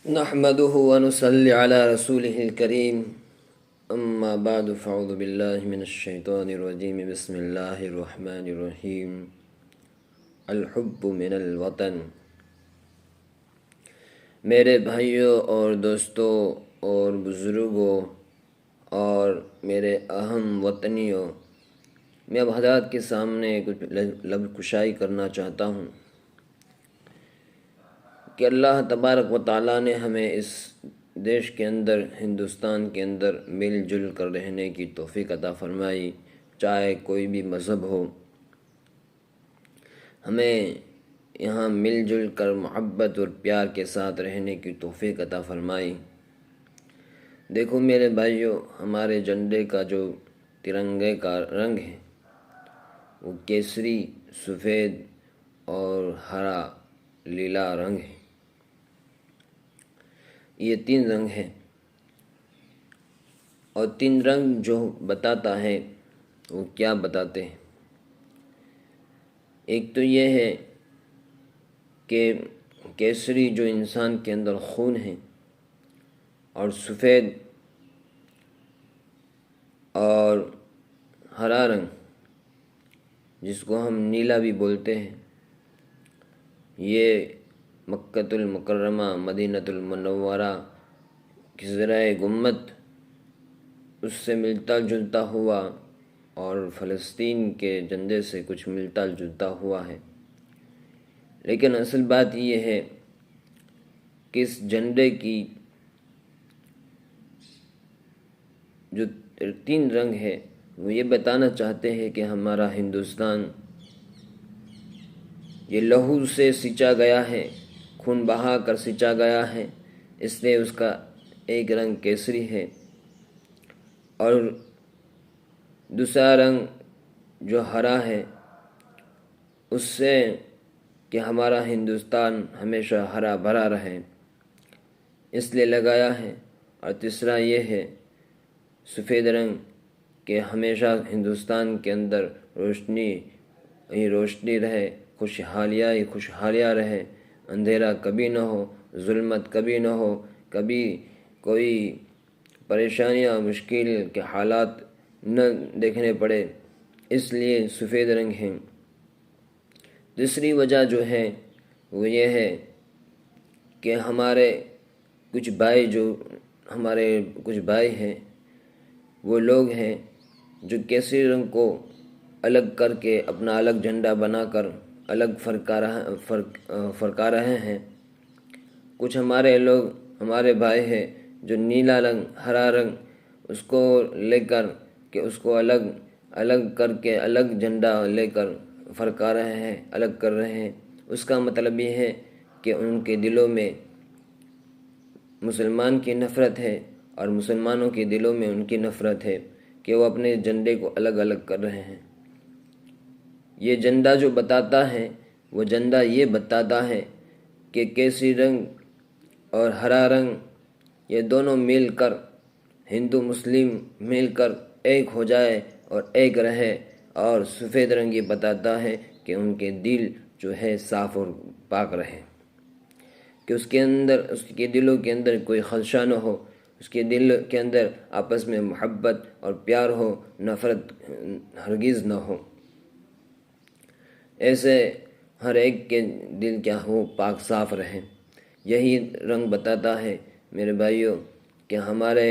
نحمده ونصلي على رسوله الكريم اما بعد فاعوذ بالله من الشیطان الرجیم بسم اللہ الرحمن الرحیم الحب من الوطن۔ میرے بھائیوں اور دوستوں اور بزرگوں اور میرے اہم وطنیوں، میں اب حضرات کے سامنے کچھ لب کشائی کرنا چاہتا ہوں کہ اللہ تبارک و تعالیٰ نے ہمیں اس دیش کے اندر، ہندوستان کے اندر مل جل کر رہنے کی توفیق عطا فرمائی، چاہے کوئی بھی مذہب ہو۔ ہمیں یہاں مل جل کر محبت اور پیار کے ساتھ رہنے کی توفیق عطا فرمائی۔ دیکھو میرے بھائیوں، ہمارے جھنڈے کا جو ترنگے کا رنگ ہے وہ کیسری، سفید اور ہرا لیلا رنگ ہے۔ یہ تین رنگ ہیں، اور تین رنگ جو بتاتا ہے وہ کیا بتاتے ہیں؟ ایک تو یہ ہے کہ کیسری جو انسان کے اندر خون ہے، اور سفید اور ہرا رنگ جس کو ہم نیلا بھی بولتے ہیں، یہ مکۃ المکرمہ، مدینۃ المنورہ کی زرعِ گنبد اس سے ملتا جلتا ہوا، اور فلسطین کے جھنڈے سے کچھ ملتا جلتا ہوا ہے۔ لیکن اصل بات یہ ہے کہ اس جھنڈے کی جو تین رنگ ہے وہ یہ بتانا چاہتے ہیں کہ ہمارا ہندوستان یہ لہو سے سینچا گیا ہے، خون بہا کر سینچا گیا ہے، اس لیے اس کا ایک رنگ کیسری ہے، اور دوسرا رنگ جو ہرا ہے اس سے کہ ہمارا ہندوستان ہمیشہ ہرا بھرا رہے اس لیے لگایا ہے، اور تیسرا یہ ہے سفید رنگ کہ ہمیشہ ہندوستان کے اندر روشنی ہی روشنی رہے، خوشحالیاں ہی خوشحالیاں رہے، اندھیرا کبھی نہ ہو، ظلمت کبھی نہ ہو، کبھی کوئی پریشانیاں مشکل کے حالات نہ دیکھنے پڑے، اس لیے سفید رنگ ہیں۔ دوسری وجہ جو ہے وہ یہ ہے کہ ہمارے کچھ بھائی ہیں، وہ لوگ ہیں جو کیسری رنگ کو الگ کر کے اپنا الگ جھنڈا بنا کر الگ فرقا رہے ہیں۔ کچھ ہمارے بھائی ہیں جو نیلا رنگ، ہرا رنگ اس کو لے کر کہ اس کو الگ کر کے الگ جھنڈا لے کر فرقا رہے ہیں، الگ کر رہے ہیں۔ اس کا مطلب یہ ہے کہ ان کے دلوں میں مسلمان کی نفرت ہے، اور مسلمانوں کے دلوں میں ان کی نفرت ہے کہ وہ اپنے جھنڈے کو الگ الگ کر رہے ہیں۔ یہ جھنڈا جو بتاتا ہے، وہ جھنڈا یہ بتاتا ہے کہ کیسری رنگ اور ہرا رنگ یہ دونوں مل کر، ہندو مسلم مل کر ایک ہو جائے اور ایک رہے، اور سفید رنگ یہ بتاتا ہے کہ ان کے دل جو ہے صاف اور پاک رہے، کہ اس کے دلوں کے اندر کوئی خدشہ نہ ہو، اس کے دل کے اندر آپس میں محبت اور پیار ہو، نفرت ہرگز نہ ہو۔ ایسے ہر ایک کے دل کیا ہو، پاک صاف رہے۔ یہی رنگ بتاتا ہے میرے بھائیوں کہ ہمارے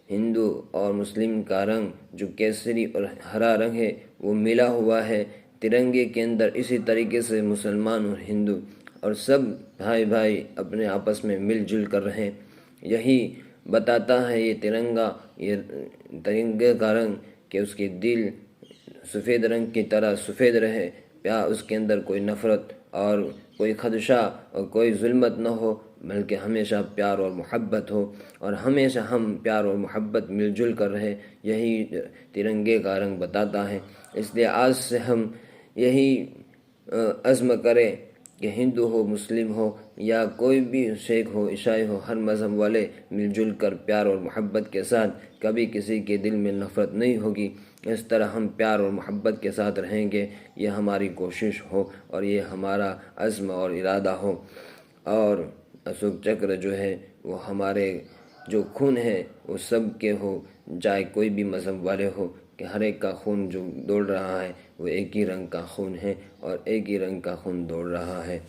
ہندو اور مسلم کا رنگ جو کیسری اور ہرا رنگ ہے وہ ملا ہوا ہے ترنگے کے اندر۔ اسی طریقے سے مسلمان اور ہندو اور سب بھائی اپنے آپس میں مل جل کر رہیں۔ یہی بتاتا ہے یہ ترنگے کا رنگ کہ اس کے دل سفید رنگ کی طرح سفید رہے، اس کے اندر کوئی نفرت اور کوئی خدشہ اور کوئی ظلمت نہ ہو، بلکہ ہمیشہ پیار اور محبت ہو، اور ہمیشہ ہم پیار اور محبت مل جل کر رہے۔ یہی ترنگے کا رنگ بتاتا ہے۔ اس لیے آج سے ہم یہی عزم کریں کہ ہندو ہو، مسلم ہو، یا کوئی بھی سکھ ہو، عیسائی ہو، ہر مذہب والے مل جل کر پیار اور محبت کے ساتھ، کبھی کسی کے دل میں نفرت نہیں ہوگی، اس طرح ہم پیار اور محبت کے ساتھ رہیں گے۔ یہ ہماری کوشش ہو، اور یہ ہمارا عزم اور ارادہ ہو۔ اور اشوک چکر جو ہے وہ ہمارے جو خون ہے وہ سب کے ہو، چاہے کوئی بھی مذہب والے ہو، کہ ہر ایک کا خون جو دوڑ رہا ہے وہ ایک ہی رنگ کا خون ہے اور ایک ہی رنگ کا خون دوڑ رہا ہے۔